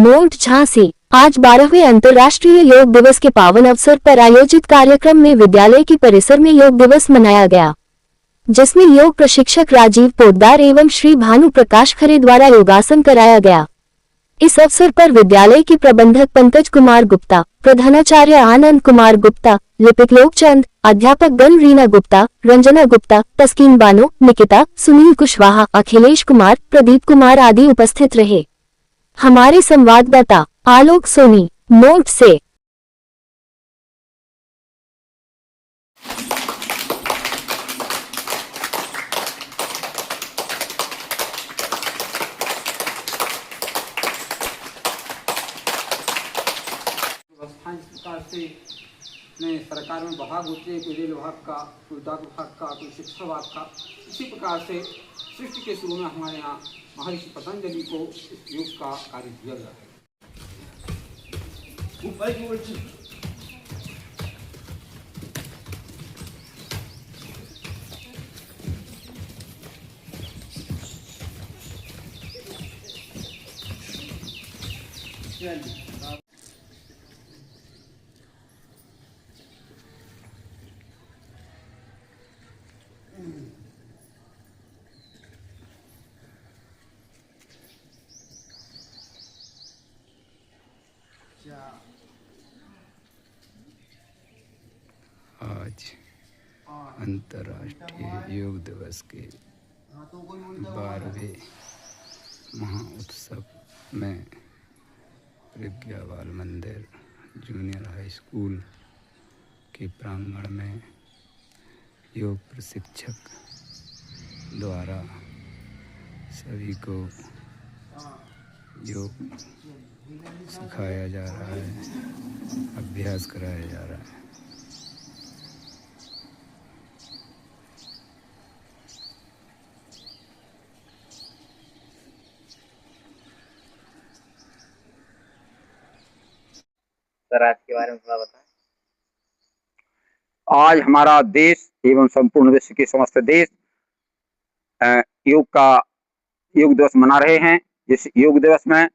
Note Jhansi. आज 12वें अंतर्राष्ट्रीय योग दिवस के पावन अवसर पर आयोजित कार्यक्रम में विद्यालय की परिसर में योग दिवस मनाया गया, जिसमें योग प्रशिक्षक राजीव पोद्दार एवं श्री भानु प्रकाश खरे द्वारा योगासन कराया गया। इस अवसर पर विद्यालय की प्रबंधक पंकज कुमार गुप्ता, प्रधानाचार्य आनंद कुमार गुप्ता, लिपिक लोकचंद, अध्यापक गण रीना गुप्ता, रंजना गुप्ता, तस्कीन बानो, निकिता, सुनील कुशवाहा, अखिलेश कुमार, प्रदीप कुमार आदि उपस्थित रहे। हमारे संवाददाता आलोक सोनी नोट से। व्यवस्थाएं इस प्रकार से ने सरकार में विभाग होते हैं, कोई रेल विभाग का, कोई डाक विभाग का, कोई शिक्षा विभाग का। इसी प्रकार से सृष्टि के शुरू में हमारे यहाँ महर्षि पतंजलि को इस योग का कार्य दिया गया है। आज अंतर्राष्ट्रीय योग दिवस के 12वें महाउत्सव में प्रज्ञा बाल मंदिर जूनियर हाई स्कूल के प्रांगण में योग प्रशिक्षक द्वारा सभी को योग सिखाया जा रहा है, अभ्यास कराया जा रहा है। आज के बारे में थोड़ा बताएं। आज हमारा देश एवं संपूर्ण विश्व के समस्त देश योग दिवस मना रहे हैं। इस योग दिवस में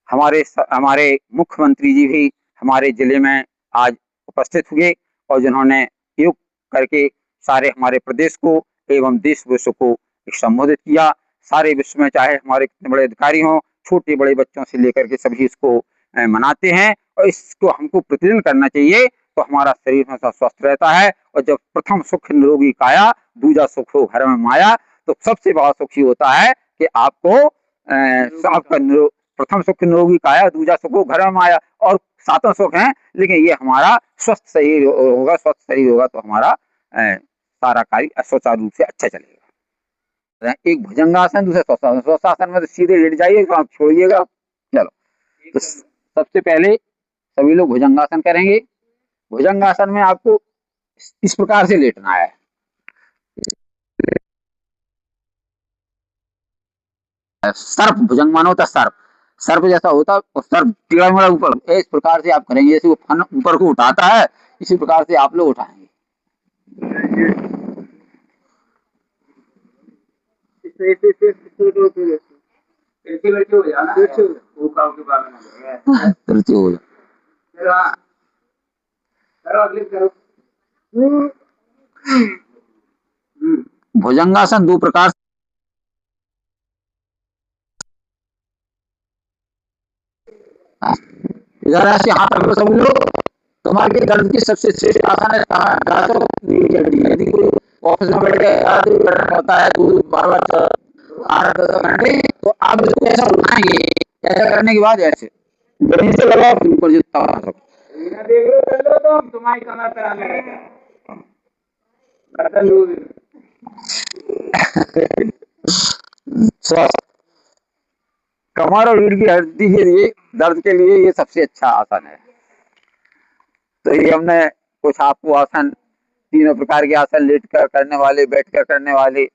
हमारे मुख्यमंत्री जी भी हमारे जिले में आज उपस्थित हुए और जिन्होंने योग करके सारे हमारे प्रदेश को एवं देश विश्व को संबोधित किया। सारे विश्व में चाहे हमारे कितने बड़े अधिकारी हों, छोटे बड़े बच्चों से लेकर के सभी इसको मनाते हैं और इसको हमको प्रतिदिन करना चाहिए, तो हमारा शरीर हमेशा स्वस्थ रहता है। और जब प्रथम सुख निरोगी काया, दूजा सुख हो घर में माया, तो सबसे बड़ा सुख ही होता है कि आपको प्रथम सुख निरोगी काया, दूजा सुख हो घर में माया, और सातों सुख हैं। लेकिन ये हमारा स्वस्थ शरीर होगा, स्वस्थ शरीर होगा तो हमारा सारा कार्य सुचारू रूप से अच्छा चलेगा। एक भुजंगासन, दूसरा स्वस्तासन। स्वस्तासन में तो सीधे लेट जाइए, तो आप छोड़िएगा। चलो, तो सबसे पहले सभी लोग भुजंगासन करेंगे। भुजंगासन में आपको इस प्रकार से लेटना है। सर्प भुजंग मानो होता, सर्प जैसा होता, और सर्प टीड़ा मेरा ऊपर, इस प्रकार से आप करेंगे। जैसे वो फन ऊपर को उठाता है, इसी प्रकार से आप लोग उठाएंगे। भुजंगासन दो प्रकार इधर ऐसे हाथ रखो सब लोग। तुम्हारे दर्द की सबसे श्रेष्ठ आसन है यदि कोई ऑफिस में बैठ के होता है तो बार बार 8-10 घंटे, तो आप इसको ऐसा उठाएंगे। ऐसा करने के बाद ऐसे जमीन से लगाओ, फिर ऊपर जितना आ सको। देख लो कर लो, तो तुम्हारी कमर पे आने लगेगा। कमर और रीढ़ की हड्डी के लिए, दर्द के लिए ये सबसे अच्छा आसन है। तो ये हमने कुछ आपको आसन, तीनों प्रकार के आसन, लेट कर करने वाले, बैठ कर करने वाले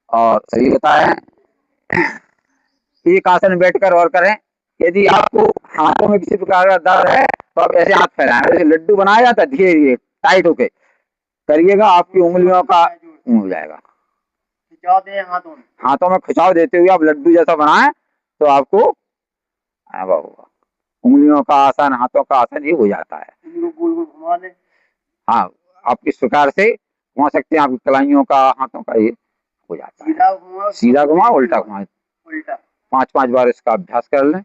और सही बताए हैं। एक आसन बैठकर और करें। यदि आपको हाथों में किसी प्रकार का दर्द है तो आप ऐसे हाथ फैलाएं, जैसे लड्डू बनाया जाता है, धीरे धीरे टाइट होके करिएगा, आपकी उंगलियों का हो जाएगा। खिंचाव दें हाथों में खिंचाव देते हुए आप लड्डू जैसा बनाएं, तो आपको हाँ बाबू, उंगलियों का आसन, हाथों का आसन, ये हो जाता है। गोल गोल घुमा दे। हाँ, आप इस प्रकार से घुमा सकते हैं, आपकी कलाइयों का, हाथों का, ये हो जाता है। सीधा घुमाओ, सीधा घुमाओ, उल्टा घुमाओ, उल्टा। 5-5 बार इसका अभ्यास कर लें।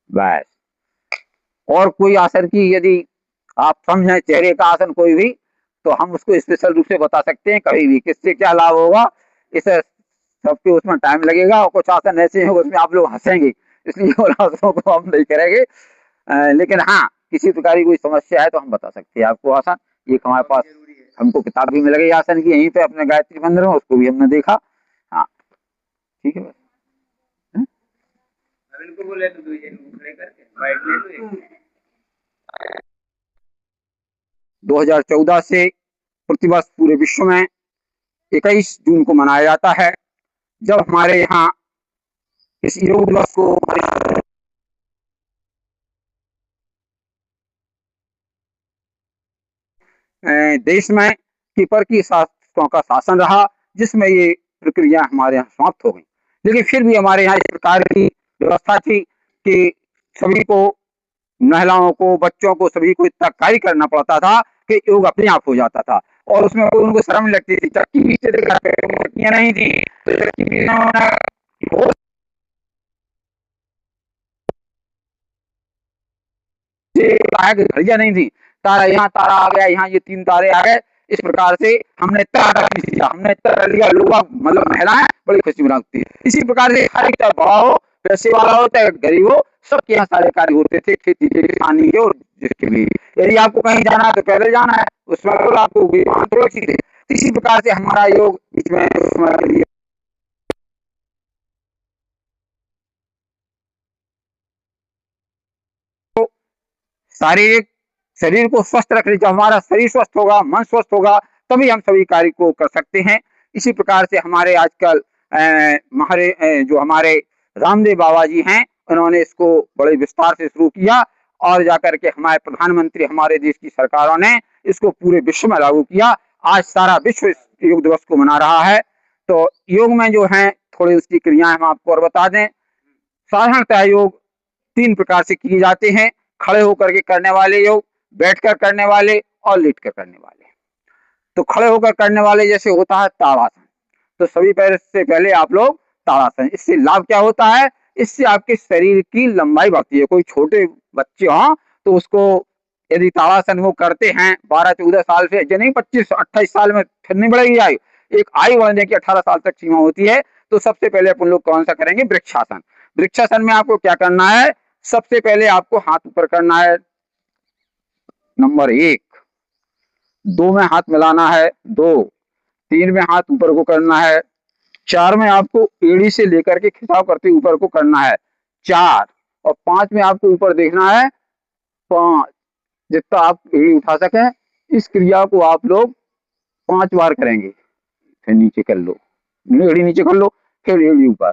बस। और कोई आसन की यदि आप समझें, चेहरे का आसन कोई भी, तो हम उसको स्पेशल रूप से बता सकते हैं कभी भी, किससे क्या लाभ होगा, इसे सबके उसमें टाइम लगेगा, और कुछ आसन ऐसे हैं उसमें आप लोग हंसेंगे, इसलिए उन आसनों को हम नहीं करेंगे। लेकिन हाँ, किसी प्रकार की कोई समस्या है तो हम बता सकते हैं आपको आसन। एक हमारे पास हमको किताब भी मिल गई आसन की, यहीं पे अपने गायत्री मंदिर में, उसको भी हमने देखा। हाँ, ठीक है। बस इनको बोले तो दो जन खड़े करके बाइक ले लो एक। 2014 से प्रतिवर्ष पूरे विश्व में 21 जून को मनाया जाता है, जब हमारे यहाँ इस योग दिवस को देश में कीपर की शासकों का शासन रहा, जिसमें ये प्रक्रिया हमारे यहाँ समाप्त हो गई। लेकिन फिर भी हमारे यहाँ इस प्रकार की व्यवस्था थी कि सभी को, महिलाओं को, बच्चों को, सभी को इतना कार्य करना पड़ता था कि योग अपने आप हो जाता था, और उसमें उनको शर्म लगती थी। चक्की पीछे नहीं थी, तो चक्की घड़ियां नहीं थी, तारा यहाँ तारा आ गया, यहाँ ये 3 तारे आ गए, इस प्रकार से हमने तरह लिया। लोग मतलब महिलाएं बड़ी खुशी मनाती है। इसी प्रकार से हर एक, चाहे बड़ा हो, पैसे वाला हो, चाहे गरीब हो, सबके यहाँ सारे कार्य होते थे, खेती के, किसानी के, और जिसके भी। यदि आपको कहीं जाना है तो पैदल जाना है, उसमें आपको थोड़ी सी थे। इसी प्रकार से हमारा योग बीच में शारीरिक, शरीर को स्वस्थ रखने, जब हमारा शरीर स्वस्थ होगा, मन स्वस्थ होगा, तभी हम सभी कार्य को कर सकते हैं। इसी प्रकार से हमारे आजकल जो हमारे रामदेव बाबा जी हैं, उन्होंने इसको बड़े विस्तार से शुरू किया, और जाकर के हमारे प्रधानमंत्री, हमारे देश की सरकारों ने इसको पूरे विश्व में लागू किया। आज सारा विश्व इस योग दिवस को मना रहा है। तो योग में जो है, थोड़ी उसकी क्रियाएं हम आपको और बता दें। साधारणतः योग 3 प्रकार से किए जाते हैं: खड़े होकर के करने वाले योग, बैठकर करने वाले, और लेटकर करने वाले। तो खड़े होकर करने वाले जैसे होता है ताड़ासन, तो सभी पैर से पहले आप लोग ताड़ासन। इससे लाभ क्या होता है? इससे आपके शरीर की लंबाई बढ़ती है। कोई छोटे बच्चे हों तो उसको यदि ताड़ासन वो करते हैं 12-14 साल से, जो नहीं 25-28 साल में फिर नहीं बढ़ेगी आयु, एक आयु बढ़ने की 18 साल तक सीमा होती है। तो सबसे पहले अपन लोग कौन सा करेंगे? वृक्षासन। वृक्षासन में आपको क्या करना है? सबसे पहले आपको हाथ ऊपर करना है, नंबर 1। 2 में हाथ मिलाना है, 2। 3 में हाथ ऊपर को करना है, 4 में आपको एड़ी से लेकर के खिंचाव करते ऊपर को करना है, 4। और 5 में आपको ऊपर देखना है, 5। जितना आप एड़ी उठा सकें, इस क्रिया को आप लोग 5 बार करेंगे। फिर नीचे कर लो, एड़ी नीचे कर लो, फिर एड़ी ऊपर।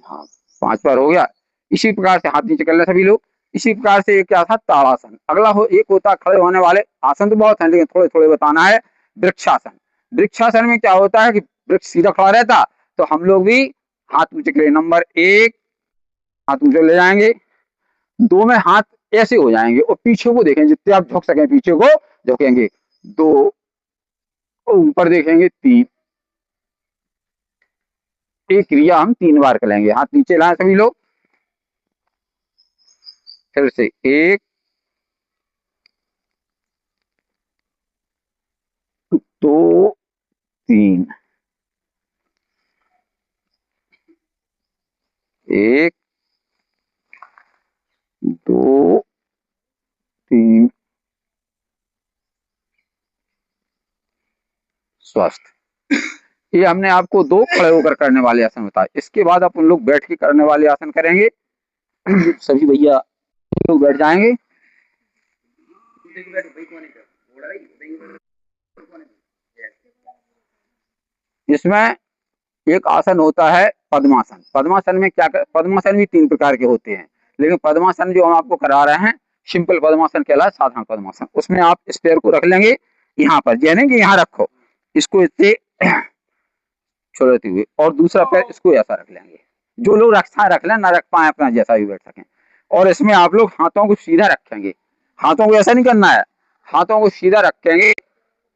हाँ, 5 बार हो गया। इसी प्रकार से हाथ नीचे कर ले सभी लोग। इसी प्रकार से एक क्या था? ताड़ासन। अगला एक होता खड़े होने वाले आसन, तो बहुत है लेकिन थोड़े थोड़े बताना है। वृक्षासन। वृक्षासन में क्या होता है कि वृक्ष सीधा खड़ा रहता, तो हम लोग भी हाथ ऊंचे करें। नंबर 1, हाथ ऊंचे ले जाएंगे, 2 में हाथ ऐसे हो जाएंगे, और पीछे को देखें, जितने आप झुक सकें पीछे को झुकेंगे, 2, ऊपर देखेंगे, 3। एक क्रिया हम 3 बार करेंगे। हाथ नीचे लाएं सभी लोग, फिर से 1, 2, 3, 1, 2, 3, स्वस्थ। ये हमने आपको 2 खड़े होकर करने वाले आसन बताए। इसके बाद अपन लोग बैठ के करने वाले आसन करेंगे। सभी भैया लोग बैठ जाएंगे। इसमें एक आसन होता है पद्मासन। पद्मासन में क्या पद्मासन भी 3 प्रकार के होते हैं, लेकिन पद्मासन जो हम आपको करा रहे हैं, सिंपल पद्मासन कहलाए, साधारण पद्मासन। उसमें आप इस पैर को रख लेंगे यहाँ पर, यानी कि यहाँ रखो इसको इससे छोड़ते हुए, और दूसरा पैर इसको ऐसा रख लेंगे। जो लोग रख लें, ना रख पाए अपना जैसा भी बैठ सकें। और इसमें आप लोग हाथों को सीधा रखेंगे, हाथों को ऐसा नहीं करना है, हाथों को सीधा रखेंगे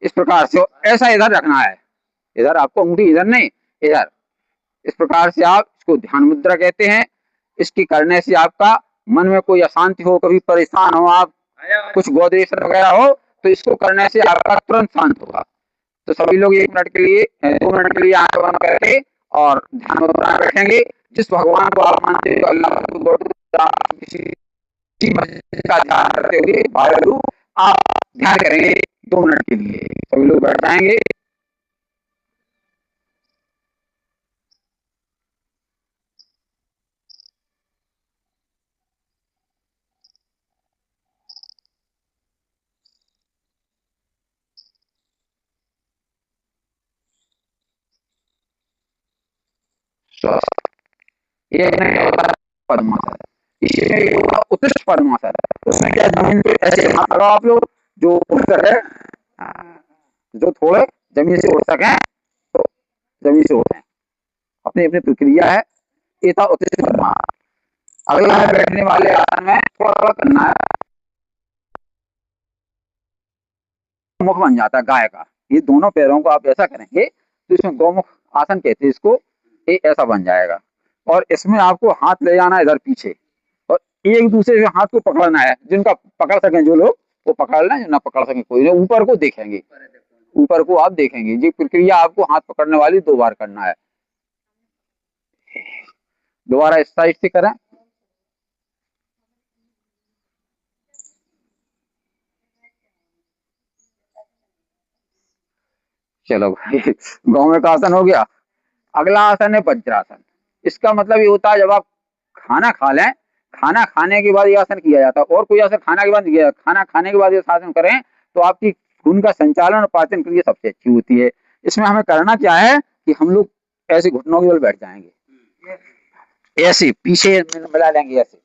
इस प्रकार से, ऐसा इधर रखना है, इधर आपको अंगूठी इधर नहीं इधर, इस प्रकार से आप इसको ध्यान मुद्रा कहते हैं। इसकी करने से आपका मन में कोई अशांति हो, कभी परेशान हो आप, कुछ गोदेश वगैरह हो, तो इसको करने से आपका तुरंत शांत होगा। तो सभी लोग 1 मिनट के लिए 2 मिनट के लिए आंख बंद करके और ध्यान मुद्रा रखेंगे। जिस भगवान को आप मानते हो, अल्लाह, किसी का ध्यान करते हुए वाहेगुरु आप ध्यान करेंगे 2 मिनट के लिए। सभी लोग बैठ जाएंगे। एक पद्मासन, इसमें उत्कृष्ट पद्मासन, उसमें क्या जमीन पे ऐसे हाथ लगाओ आप लोग जो उठ सके, जो थोड़े जमीन से उठ सके तो जमीन से उठे, अपनी अपनी प्रक्रिया है। ये था उत्कृष्ट पद्मासन। अगला है बैठने वाले आसन में थोड़ा थोड़ा करना है, मुख बन जाता है गाय का। ये दोनों पैरों को आप ऐसा करेंगे तो इसमें गौमुख आसन कहते हैं इसको, ये ऐसा बन जाएगा। और इसमें आपको हाथ ले जाना है इधर पीछे, और एक दूसरे से हाथ को पकड़ना है। जिनका पकड़ सकें जो लोग वो पकड़ लें, जो ना पकड़ सकें कोई नहीं। ऊपर को देखेंगे, ऊपर को आप देखेंगे। ये प्रक्रिया आपको हाथ पकड़ने वाली 2 बार करना है। दोबारा इस साइड से करें। चलो भाई, गौमुख आसन हो गया। अगला आसन है वज्रासन। इसका मतलब ये होता है जब आप खाना खा लें, खाना खाने के बाद ये आसन किया जाता है। और कोई आसन खाना के बाद नहीं किया, खाना खाने के बाद ये आसन करें तो आपकी खून का संचालन और पाचन क्रिया सबसे अच्छी होती है। इसमें हमें करना क्या है कि हम लोग ऐसे घुटनों के बल बैठ जाएंगे, ऐसे पीछे मिला लेंगे ऐसे,